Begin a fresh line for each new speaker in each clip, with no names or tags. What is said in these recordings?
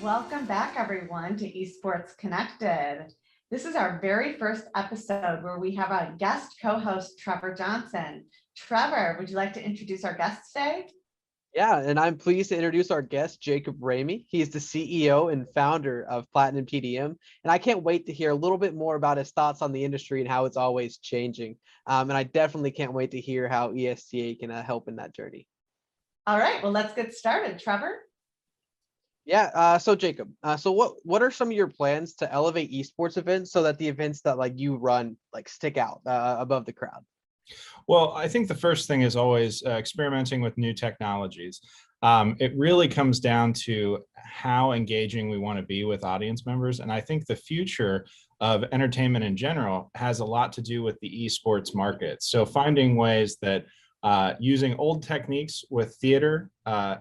Welcome back, everyone, to Esports Connected. This is our very first episode where we have a guest co-host, Trevor Johnson. Trevor, would you like to introduce our guest today?
Yeah, and I'm pleased to introduce our guest, Jacob Ramey. He's the CEO and founder of Platinum PDM, and I can't wait to hear a little bit more about his thoughts on the industry and how it's always changing. And I definitely can't wait to hear how ESTA can help in that journey.
All right, well, let's get started. Trevor?
Yeah, so Jacob, so what are some of your plans to elevate esports events so that the events that you run stick out above the crowd?
Well, I think the first thing is always experimenting with new technologies. It really comes down to how engaging we want to be with audience members. And I think the future of entertainment in general has a lot to do with the esports market. So finding ways that using old techniques with theater,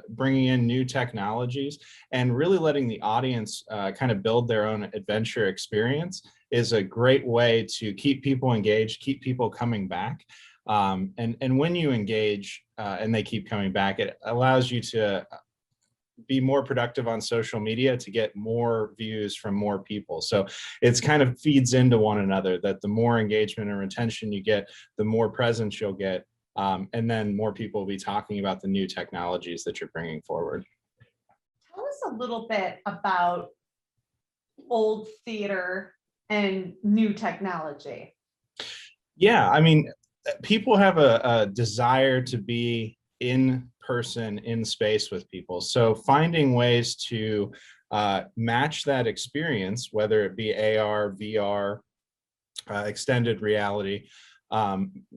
bringing in new technologies, and really letting the audience kind of build their own adventure experience is a great way to keep people engaged, keep people coming back. And when you engage and they keep coming back, it allows you to be more productive on social media to get more views from more people. So it's kind of feeds into one another, that the more engagement and retention you get, the more presence you'll get. And then more people will be talking about the new technologies that you're bringing forward.
Tell us a little bit about old theater and new technology.
Yeah, I mean, people have a desire to be in person, in space with people. So finding ways to match that experience, whether it be AR, VR, extended reality,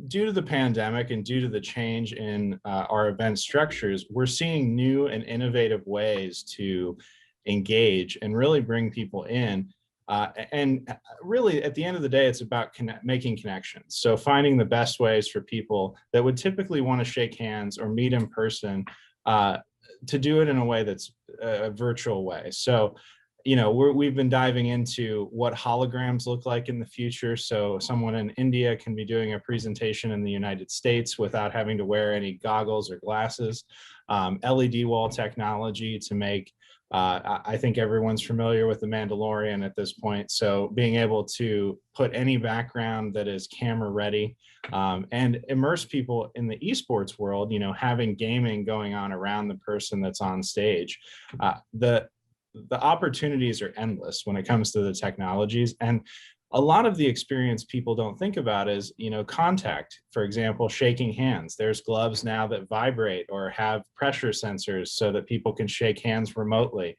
due to the pandemic and due to the change in our event structures, we're seeing new and innovative ways to engage and really bring people in. And really, at the end of the day, it's about making connections. So finding the best ways for people that would typically want to shake hands or meet in person to do it in a way that's a virtual way. So, you know, we've been diving into what holograms look like in the future. So someone in India can be doing a presentation in the United States without having to wear any goggles or glasses. LED wall technology to make I think everyone's familiar with The Mandalorian at this point. So being able to put any background that is camera ready and immerse people in the esports world, you know, having gaming going on around the person that's on stage. The opportunities are endless when it comes to the technologies. And a lot of the experience people don't think about is, you know, contact. For example, shaking hands. There's gloves now that vibrate or have pressure sensors so that people can shake hands remotely.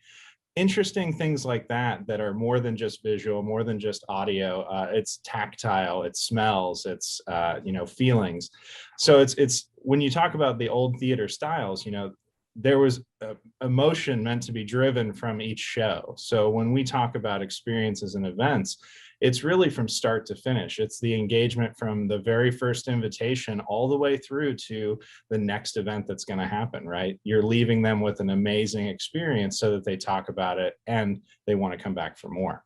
Interesting things like that that are more than just visual, more than just audio. It's tactile, it smells, it's you know, feelings. So it's when you talk about the old theater styles, you know, there was emotion meant to be driven from each show. So when we talk about experiences and events, it's really from start to finish. It's the engagement from the very first invitation all the way through to the next event that's going to happen, right? You're leaving them with an amazing experience so that they talk about it and they want to come back for more.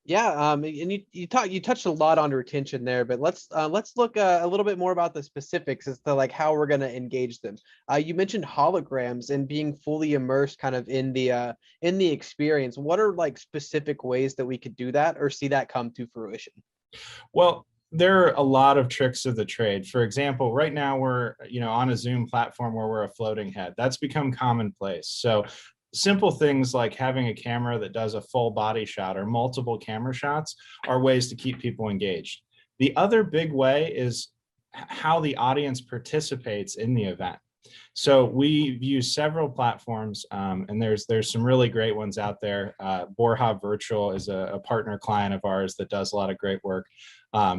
Yeah, and you touched a lot on retention there, but let's look a little bit more about the specifics as to how we're going to engage them. You mentioned holograms and being fully immersed kind of in the experience. What are specific ways that we could do that or see that come to fruition?
Well, there are a lot of tricks of the trade. For example, right now we're, you know, on a Zoom platform where we're a floating head. That's become commonplace. So simple things like having a camera that does a full body shot or multiple camera shots are ways to keep people engaged. The other big way is how the audience participates in the event. So we've used several platforms, and there's some really great ones out there. Borja Virtual is a partner client of ours that does a lot of great work.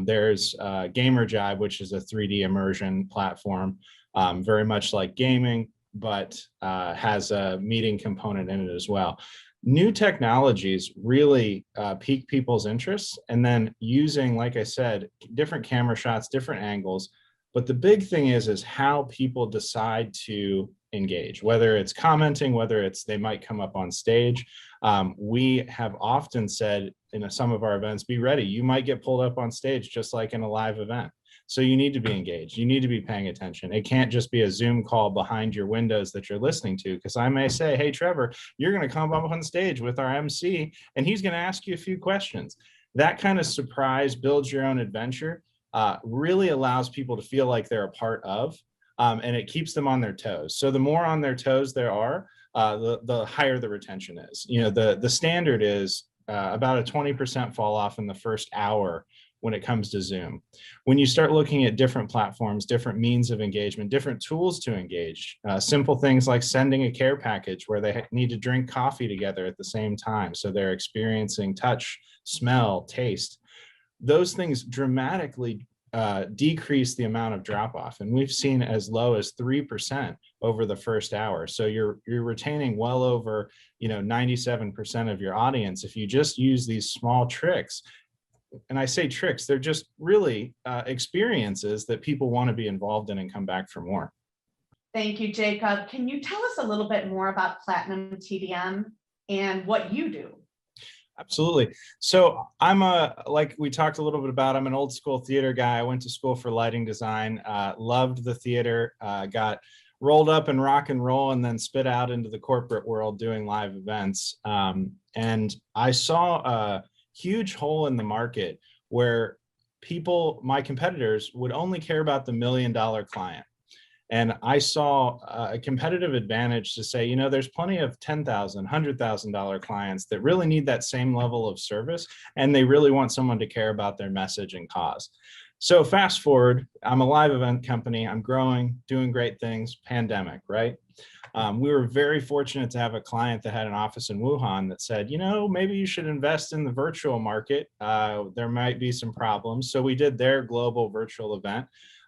There's GamerJive, which is a 3D immersion platform, very much like gaming, but has a meeting component in it as well. New technologies really pique people's interests, and then using, like I said, different camera shots, different angles. But the big thing is how people decide to engage, whether it's commenting, whether it's they might come up on stage. We have often said in some of our events, be ready. You might get pulled up on stage just like in a live event. So you need to be engaged. You need to be paying attention. It can't just be a Zoom call behind your windows that you're listening to, because I may say, hey, Trevor, you're going to come up on stage with our MC and he's going to ask you a few questions. That kind of surprise, builds your own adventure, really allows people to feel like they're a part of, and it keeps them on their toes. So the more on their toes there are, the higher the retention is. The standard is about a 20% fall off in the first hour when it comes to Zoom. When you start looking at different platforms, different means of engagement, different tools to engage, simple things like sending a care package where they need to drink coffee together at the same time, so they're experiencing touch, smell, taste. Those things dramatically decrease the amount of drop off, and we've seen as low as 3% over the first hour. So you're retaining well over 97% of your audience if you just use these small tricks. And I say tricks, they're just really experiences that people want to be involved in and come back for more.
Thank you, Jacob. Can you tell us a little bit more about Platinum TDM and what you do?
Absolutely. So like we talked a little bit about, I'm an old school theater guy. I went to school for lighting design, loved the theater, got rolled up in rock and roll, and then spit out into the corporate world doing live events. And I saw a huge hole in the market where my competitors would only care about the $1 million client. And I saw a competitive advantage to say, there's plenty of $10,000, $100,000 clients that really need that same level of service, and they really want someone to care about their message and cause. So fast forward, I'm a live event company. I'm growing, doing great things, pandemic, right? We were very fortunate to have a client that had an office in Wuhan that said, maybe you should invest in the virtual market. There might be some problems. So we did their global virtual event.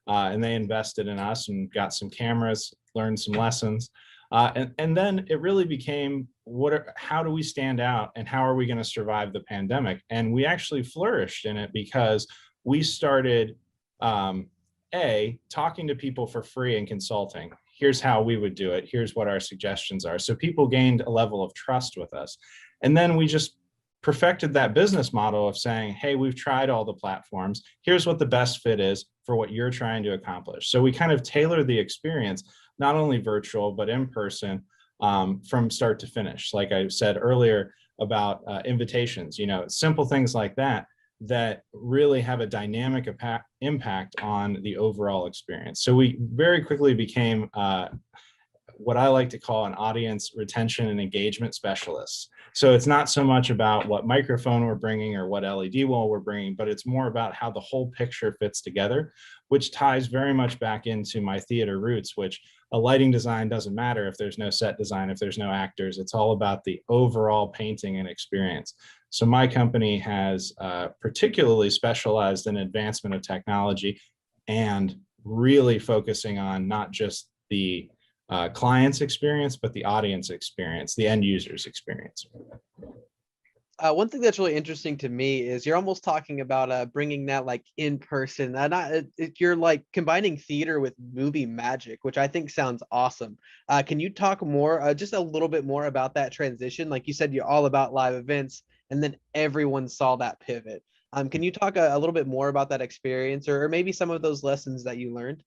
And they invested in us and got some cameras, learned some lessons. And then it really became, how do we stand out and how are we going to survive the pandemic? And we actually flourished in it because we started, talking to people for free and consulting. Here's how we would do it. Here's what our suggestions are. So people gained a level of trust with us. And then we just perfected that business model of saying, hey, we've tried all the platforms. Here's what the best fit is for what you're trying to accomplish. So we kind of tailor the experience, not only virtual, but in person, from start to finish. Like I said earlier about invitations, simple things like that really have a dynamic impact on the overall experience. So we very quickly became what I like to call an audience retention and engagement specialist. So it's not so much about what microphone we're bringing or what LED wall we're bringing, but it's more about how the whole picture fits together, which ties very much back into my theater roots, which a lighting design doesn't matter if there's no set design, if there's no actors. It's all about the overall painting and experience. So my company has particularly specialized in advancement of technology and really focusing on not just the client's experience, but the audience experience, the end user's experience.
One thing that's really interesting to me is you're almost talking about bringing that like in person. You're like combining theater with movie magic, which I think sounds awesome. Can you talk more, just a little bit more about that transition? Like you said, you're all about live events, and then everyone saw that pivot. Can you talk a little bit more about that experience, or maybe some of those lessons that you learned?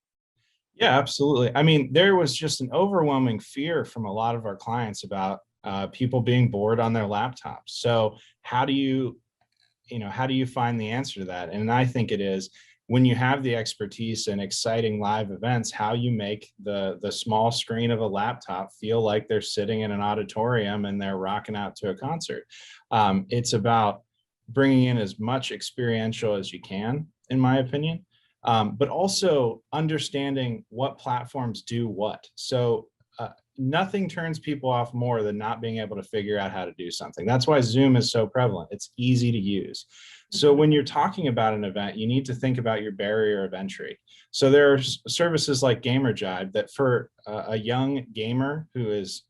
Yeah, absolutely. I mean, there was just an overwhelming fear from a lot of our clients about people being bored on their laptops. So how do you find the answer to that? And I think it is when you have the expertise in exciting live events, how you make the small screen of a laptop feel like they're sitting in an auditorium and they're rocking out to a concert. It's about bringing in as much experiential as you can, in my opinion. But also understanding what platforms do what. So nothing turns people off more than not being able to figure out how to do something. That's why Zoom is so prevalent. It's easy to use. So when you're talking about an event, you need to think about your barrier of entry. So there are services like GamerJibe that for a young gamer who is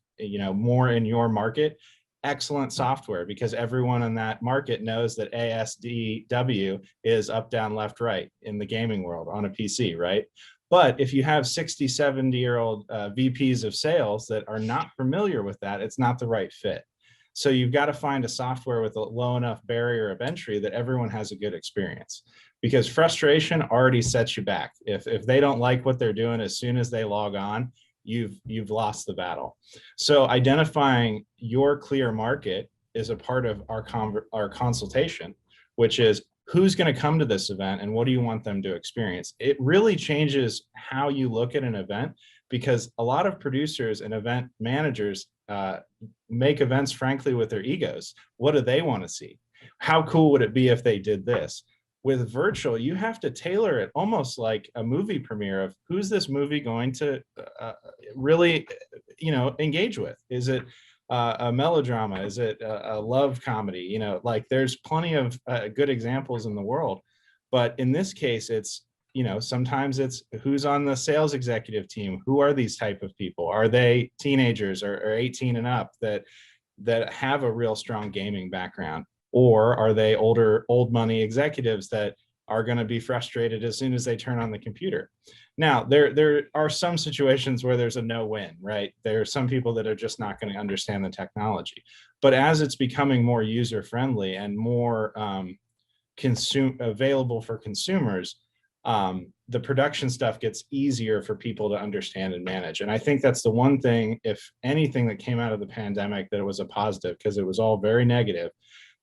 more in your market, excellent software, because everyone in that market knows that ASDW is up, down, left, right in the gaming world on a PC, right? But if you have 60, 70-year-old VPs of sales that are not familiar with that, it's not the right fit. So you've got to find a software with a low enough barrier of entry that everyone has a good experience, because frustration already sets you back. If they don't like what they're doing as soon as they log on, you've lost the battle. So identifying your clear market is a part of our consultation, which is who's going to come to this event and what do you want them to experience. It really changes how you look at an event, because a lot of producers and event managers make events, frankly, with their egos. What do they want to see? How cool would it be if they did this? With virtual, you have to tailor it almost like a movie premiere of who's this movie going to really, engage with. Is it a melodrama? Is it a love comedy? Like there's plenty of good examples in the world, but in this case, it's, sometimes it's who's on the sales executive team. Who are these type of people? Are they teenagers or 18 and up that have a real strong gaming background? Or are they old money executives that are going to be frustrated as soon as they turn on the computer? Now, there are some situations where there's a no-win, right? There are some people that are just not going to understand the technology. But as it's becoming more user-friendly and more available for consumers, the production stuff gets easier for people to understand and manage. And I think that's the one thing, if anything, that came out of the pandemic that it was a positive, because it was all very negative.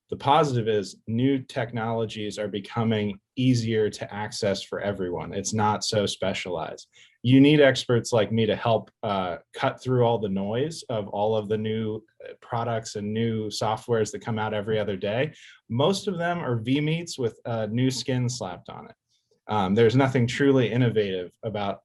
The positive is new technologies are becoming easier to access for everyone. It's not so specialized. You need experts like me to help cut through all the noise of all of the new products and new softwares that come out every other day. Most of them are V-meets with new skin slapped on it. There's nothing truly innovative about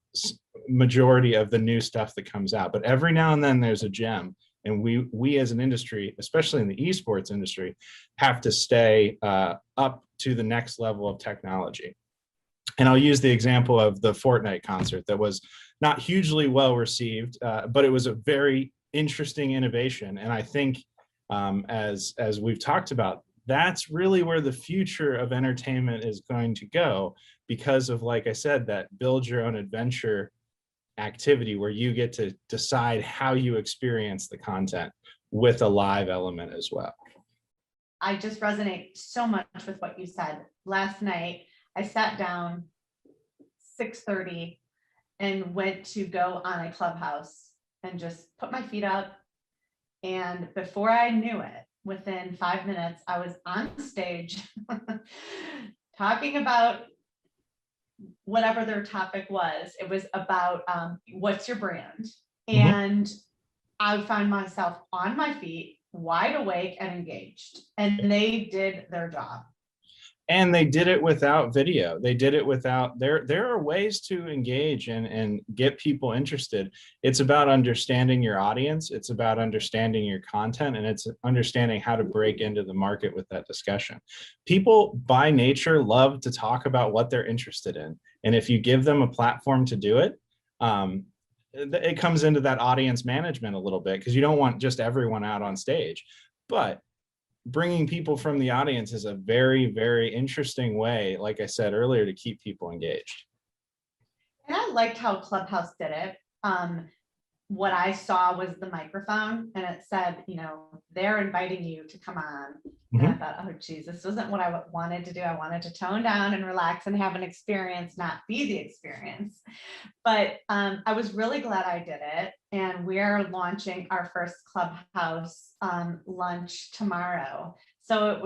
majority of the new stuff that comes out, but every now and then there's a gem. And we as an industry, especially in the esports industry, have to stay up to the next level of technology. And I'll use the example of the Fortnite concert that was not hugely well received, but it was a very interesting innovation. And I think as we've talked about, that's really where the future of entertainment is going to go, because of, like I said, that build your own adventure activity where you get to decide how you experience the content with a live element as well.
I just resonate so much with what you said. Last night, I sat down 6:30 and went to go on a Clubhouse and just put my feet up. And before I knew it, within 5 minutes, I was on stage talking about whatever their topic was. It was about what's your brand? And I found myself on my feet, wide awake and engaged, and they did their job.
And they did it without video. They did it without, there are ways to engage and get people interested. It's about understanding your audience. It's about understanding your content, and it's understanding how to break into the market with that discussion. People by nature love to talk about what they're interested in. And if you give them a platform to do it, it comes into that audience management a little bit, because you don't want just everyone out on stage. But bringing people from the audience is a very, very interesting way, like I said earlier, to keep people engaged.
And I liked how Clubhouse did it. What I saw was the microphone, and it said, they're inviting you to come on. And I thought, oh geez, this wasn't what I wanted to do. I wanted to tone down and relax and have an experience, not be the experience. But I was really glad I did it. And we're launching our first Clubhouse lunch tomorrow. So it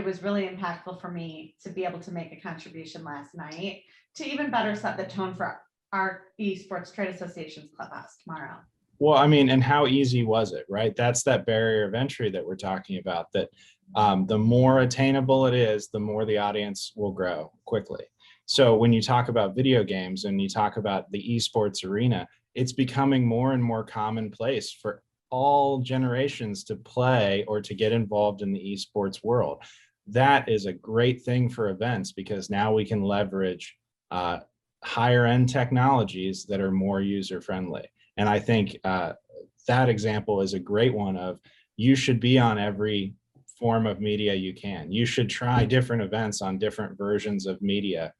was really impactful for me to be able to make a contribution last night to even better set the tone for our Esports Trade Association's Clubhouse tomorrow.
Well, I mean, and how easy was it, right? That's that barrier of entry that we're talking about, that the more attainable it is, the more the audience will grow quickly. So when you talk about video games and you talk about the esports arena, it's becoming more and more commonplace for all generations to play or to get involved in the esports world. That is a great thing for events, because now we can leverage higher end technologies that are more user friendly. And I think that example is a great one of, you should be on every form of media you can. You should try different events on different versions of media,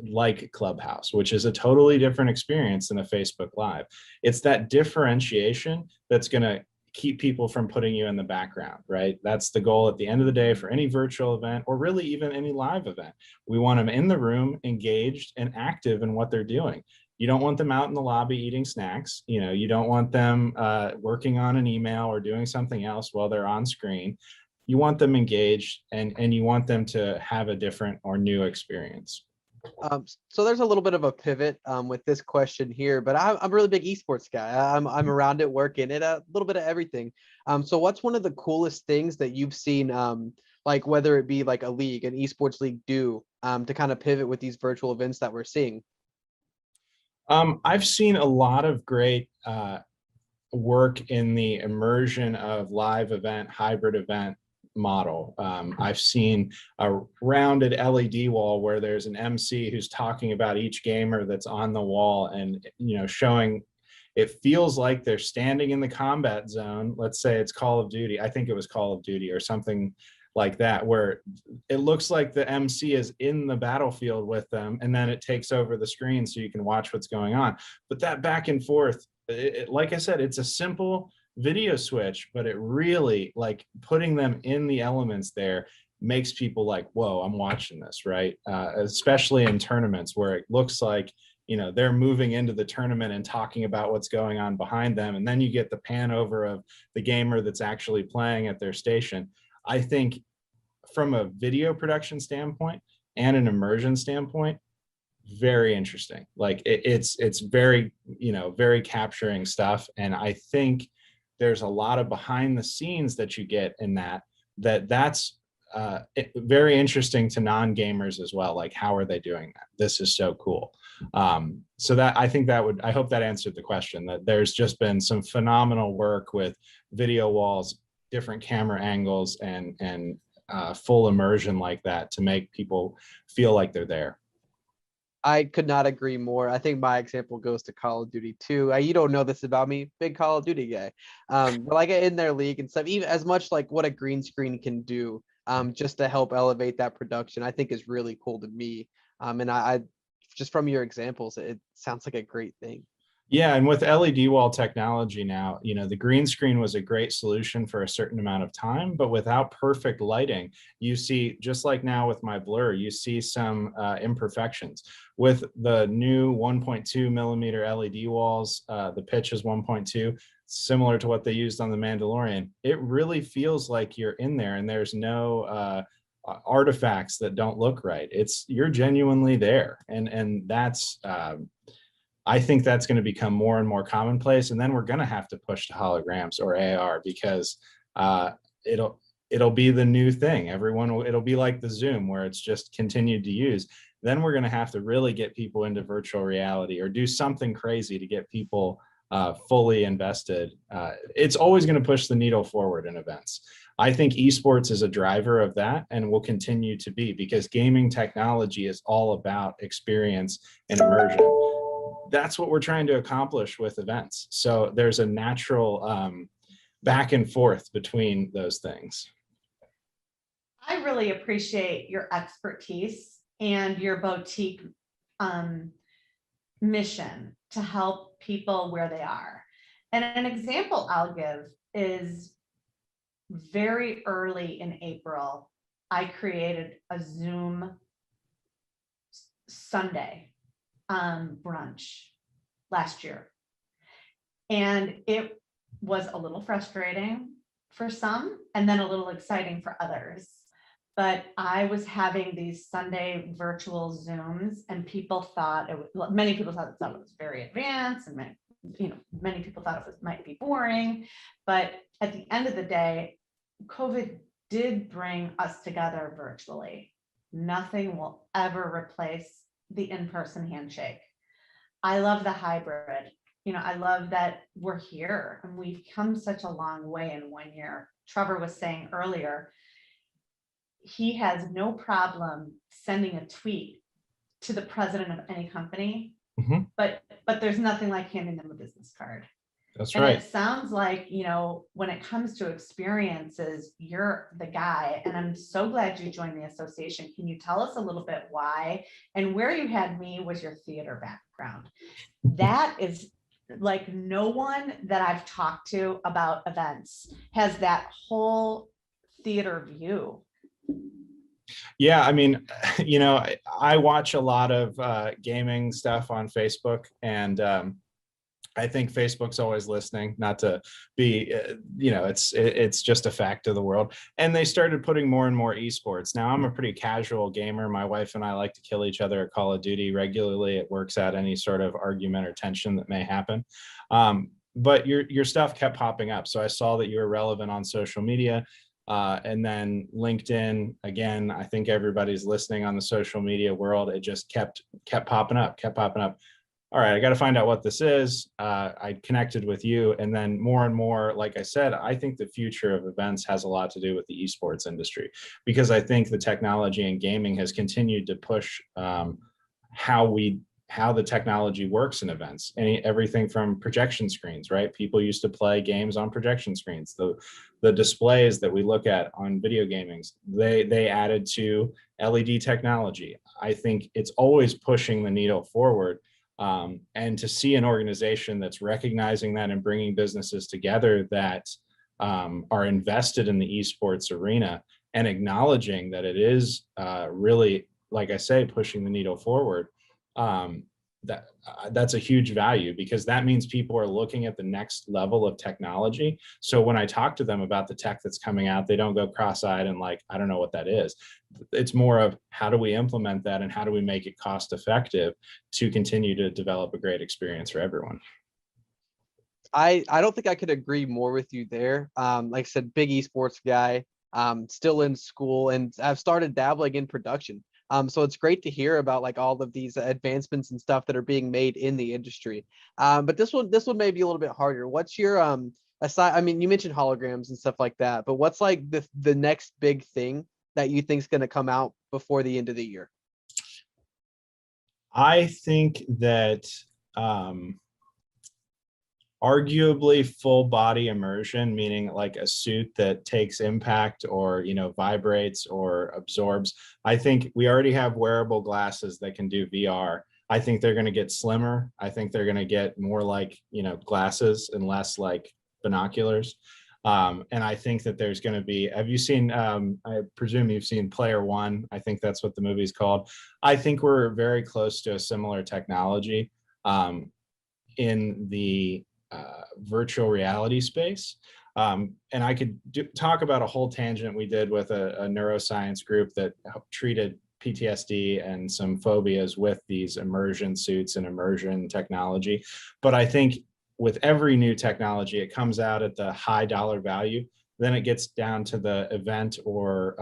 like Clubhouse, which is a totally different experience than a Facebook Live. It's that differentiation that's going to keep people from putting you in the background, right? That's the goal at the end of the day for any virtual event, or really even any live event. We want them in the room, engaged and active in what they're doing. You don't want them out in the lobby eating snacks. You don't want them working on an email or doing something else while they're on screen. You want them engaged, and you want them to have a different or new experience.
So there's a little bit of a pivot with this question here, but I'm a really big esports guy. I'm around it, working it, a little bit of everything. So what's one of the coolest things that you've seen, like whether it be like a league, an esports league, do to kind of pivot with these virtual events that we're seeing?
I've seen a lot of great work in the immersion of live event, hybrid event model. I've seen a rounded LED wall where there's an MC who's talking about each gamer that's on the wall, and showing, it feels like they're standing in the combat zone. Let's say it's Call of Duty. I think it was Call of Duty or something like that, where it looks like the MC is in the battlefield with them, and then it takes over the screen so you can watch what's going on. But that back and forth, like I said, it's a simple video switch, but it really, like, putting them in the elements there makes people like, whoa, I'm watching this, right? Especially in tournaments where it looks like they're moving into the tournament and talking about what's going on behind them, and then you get the pan over of the gamer that's actually playing at their station. I think from a video production standpoint and an immersion standpoint, very interesting. Like it's very, very capturing stuff. And I think there's a lot of behind the scenes that you get in that's very interesting to non-gamers as well. Like, how are they doing that? This is so cool. So that, I think I hope that answered the question, that there's just been some phenomenal work with video walls, different camera angles, and full immersion like that to make people feel like they're there.
I could not agree more. I think my example goes to Call of Duty too. You don't know this about me, big Call of Duty guy. But like in their league and stuff, even as much like what a green screen can do, just to help elevate that production, I think is really cool to me. And I just from your examples, it sounds like a great thing.
Yeah, and with LED wall technology now, the green screen was a great solution for a certain amount of time, but without perfect lighting, you see, just like now with my blur, you see some imperfections. With the new 1.2 millimeter LED walls, the pitch is 1.2, similar to what they used on The Mandalorian. It really feels like you're in there, and there's no artifacts that don't look right. You're genuinely there, and that's I think that's going to become more and more commonplace, and then we're going to have to push to holograms or AR, because it'll be the new thing. It'll be like the Zoom, where it's just continued to use. Then we're going to have to really get people into virtual reality or do something crazy to get people fully invested. It's always going to push the needle forward in events. I think esports is a driver of that, and will continue to be, because gaming technology is all about experience and immersion. That's what we're trying to accomplish with events. So there's a natural back and forth between those things.
I really appreciate your expertise and your boutique mission to help people where they are. And an example I'll give is very early in April, I created a Zoom Sunday brunch last year. And it was a little frustrating for some, and then a little exciting for others. But I was having these Sunday virtual Zooms, and people thought many people thought it was very advanced, and many people thought it might be boring. But at the end of the day, COVID did bring us together virtually. Nothing will ever replace the in-person handshake. I love the hybrid. I love that we're here and we've come such a long way in 1 year. Trevor was saying earlier, he has no problem sending a tweet to the president of any company, but there's nothing like handing them a business card.
That's
and
right.
It sounds like, when it comes to experiences, you're the guy. And I'm so glad you joined the association. Can you tell us a little bit why? And where you had me was your theater background. That is like no one that I've talked to about events has that whole theater view.
Yeah, I mean, I watch a lot of gaming stuff on Facebook, and I think Facebook's always listening, not to be, it's just a fact of the world. And they started putting more and more esports. Now, I'm a pretty casual gamer. My wife and I like to kill each other at Call of Duty regularly. It works out any sort of argument or tension that may happen. But your stuff kept popping up. So I saw that you were relevant on social media. And then LinkedIn, again, I think everybody's listening on the social media world. It just kept popping up. All right, I got to find out what this is. I connected with you, and then more and more, like I said, I think the future of events has a lot to do with the esports industry, because I think the technology and gaming has continued to push how the technology works in events. Everything from projection screens, right? People used to play games on projection screens. The displays that we look at on video gamings, they added to LED technology. I think it's always pushing the needle forward. And to see an organization that's recognizing that and bringing businesses together that are invested in the esports arena and acknowledging that it is really, like I say, pushing the needle forward, that's a huge value, because that means people are looking at the next level of technology. So when I talk to them about the tech that's coming out, they don't go cross-eyed and like, I don't know what that is. It's more of, how do we implement that and how do we make it cost effective to continue to develop a great experience for everyone?
I don't think I could agree more with you there. Like I said, big esports guy, still in school, and I've started dabbling in production. So it's great to hear about like all of these advancements and stuff that are being made in the industry. But this one may be a little bit harder. What's your aside? I mean, you mentioned holograms and stuff like that, but what's like the next big thing that you think is going to come out before the end of the year?
I think that arguably full body immersion, meaning like a suit that takes impact or vibrates or absorbs. I think we already have wearable glasses that can do VR. I think they're going to get slimmer. I think they're going to get more like glasses and less like binoculars. And I think that there's going to be, have you seen, I presume you've seen Player One. I think that's what the movie's called. I think we're very close to a similar technology in the virtual reality space. And I could talk about a whole tangent we did with a neuroscience group that treated PTSD and some phobias with these immersion suits and immersion technology. But I think with every new technology, it comes out at the high dollar value. Then it gets down to the event or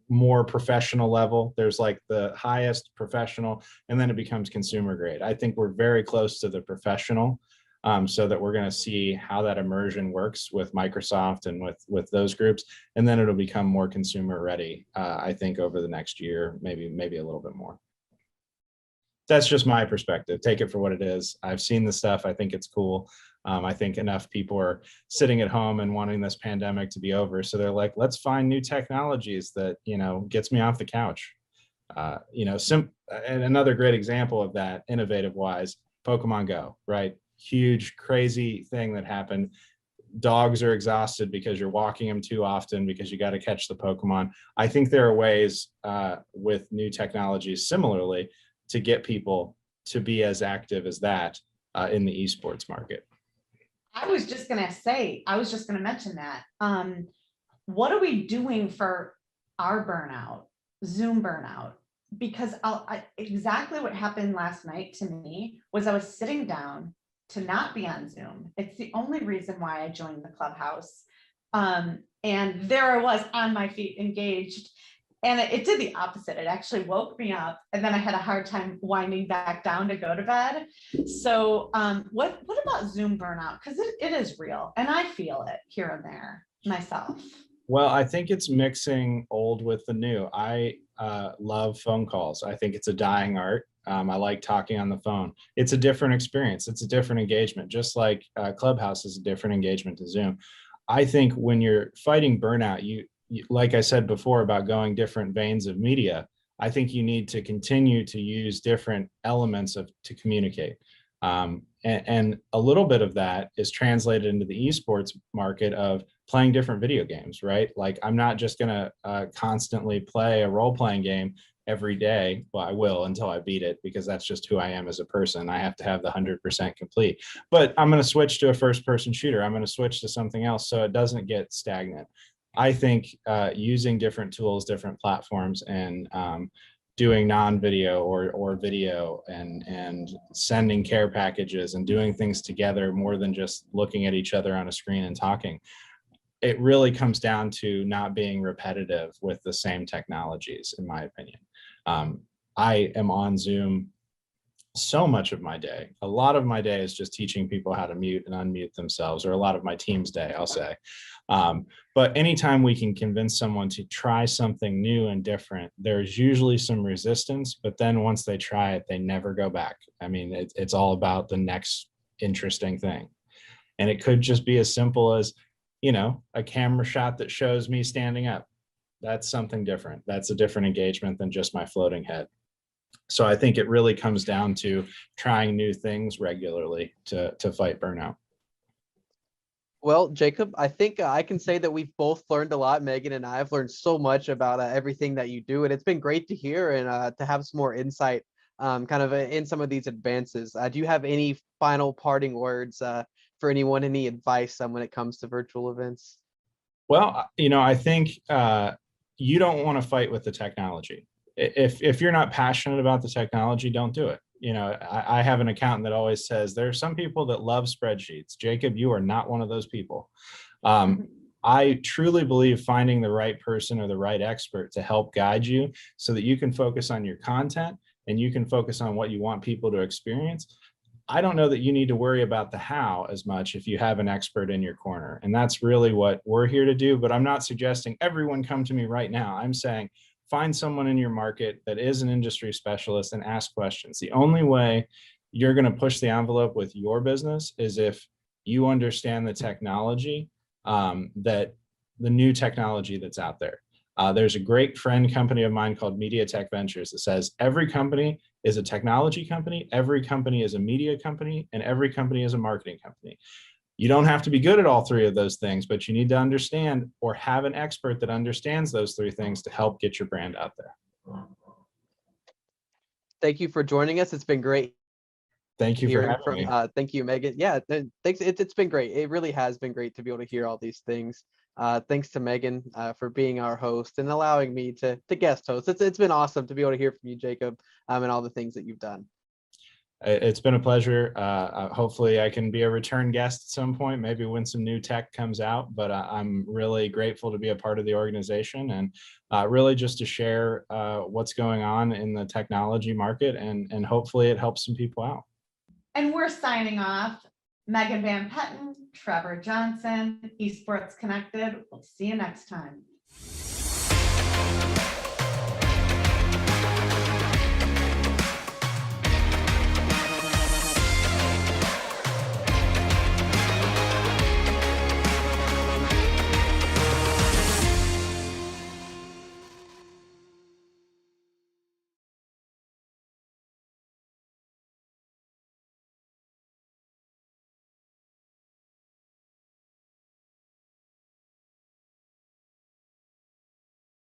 more professional level. There's like the highest professional, and then it becomes consumer grade. I think we're very close to the professional, so that we're going to see how that immersion works with Microsoft and with those groups, and then it'll become more consumer ready. I think over the next year, maybe a little bit more. That's just my perspective. Take it for what it is. I've seen the stuff. I think it's cool. I think enough people are sitting at home and wanting this pandemic to be over. So they're like, let's find new technologies that, gets me off the couch. And another great example of that, innovative wise, Pokemon Go, right? Huge, crazy thing that happened. Dogs are exhausted because you're walking them too often because you got to catch the Pokemon. I think there are ways with new technologies similarly to get people to be as active as that in the esports market.
I was just going to mention that. What are we doing for our burnout, Zoom burnout? Because exactly what happened last night to me was I was sitting down to not be on Zoom. It's the only reason why I joined the Clubhouse. And there I was on my feet, engaged. And it did the opposite. It actually woke me up, and then I had a hard time winding back down to go to bed. So what about Zoom burnout? Because it is real, and I feel it here and there myself.
Well, I think it's mixing old with the new. I love phone calls. I think it's a dying art. I like talking on the phone. It's a different experience. It's a different engagement, just like Clubhouse is a different engagement to Zoom. I think when you're fighting burnout, like I said before about going different veins of media, I think you need to continue to use different elements to communicate. And a little bit of that is translated into the esports market of playing different video games, right? Like I'm not just going to constantly play a role-playing game every day. Well, I will until I beat it, because that's just who I am as a person. I have to have the 100% complete, but I'm going to switch to a first-person shooter. I'm going to switch to something else so it doesn't get stagnant. I think using different tools, different platforms, and doing non-video or video, and sending care packages and doing things together more than just looking at each other on a screen and talking. It really comes down to not being repetitive with the same technologies, in my opinion. I am on Zoom so much of my day. A lot of my day is just teaching people how to mute and unmute themselves, or a lot of my team's day, I'll say. But anytime we can convince someone to try something new and different, there's usually some resistance, but then once they try it, they never go back. I mean, it's all about the next interesting thing. And it could just be as simple as, you know, a camera shot that shows me standing up. That's something different. That's a different engagement than just my floating head. So I think it really comes down to trying new things regularly to fight burnout.
Well, Jacob, I think I can say that we've both learned a lot. Megan and I have learned so much about everything that you do, and it's been great to hear and to have some more insight kind of in some of these advances. Do you have any final parting words for anyone, any advice when it comes to virtual events?
Well, you know, I think you don't want to fight with the technology. If you're not passionate about the technology, don't do it. You know, I have an accountant that always says there are some people that love spreadsheets. Jacob, you are not one of those people. I truly believe finding the right person or the right expert to help guide you so that you can focus on your content and you can focus on what you want people to experience. I don't know that you need to worry about the how as much if you have an expert in your corner. And that's really what we're here to do. But I'm not suggesting everyone come to me right now. I'm saying find someone in your market that is an industry specialist and ask questions. The only way you're going to push the envelope with your business is if you understand the technology, that the new technology that's out there. There's a great friend company of mine called Media Tech Ventures that says every company is a technology company, every company is a media company, and every company is a marketing company. You don't have to be good at all three of those things, but you need to understand or have an expert that understands those three things to help get your brand out there.
Thank you for joining us. It's been great.
Thank you for having me.
Thank you, Megan. Yeah, thanks. It's been great. It really has been great to be able to hear all these things. Thanks to Megan for being our host and allowing me to guest host. It's been awesome to be able to hear from you, Jacob, and all the things that you've done.
It's been a pleasure. Hopefully I can be a return guest at some point, maybe when some new tech comes out, but I'm really grateful to be a part of the organization and really just to share what's going on in the technology market, and hopefully it helps some people out.
And we're signing off. Megan Van Petten, Trevor Johnson, Esports Connected. We'll see you next time.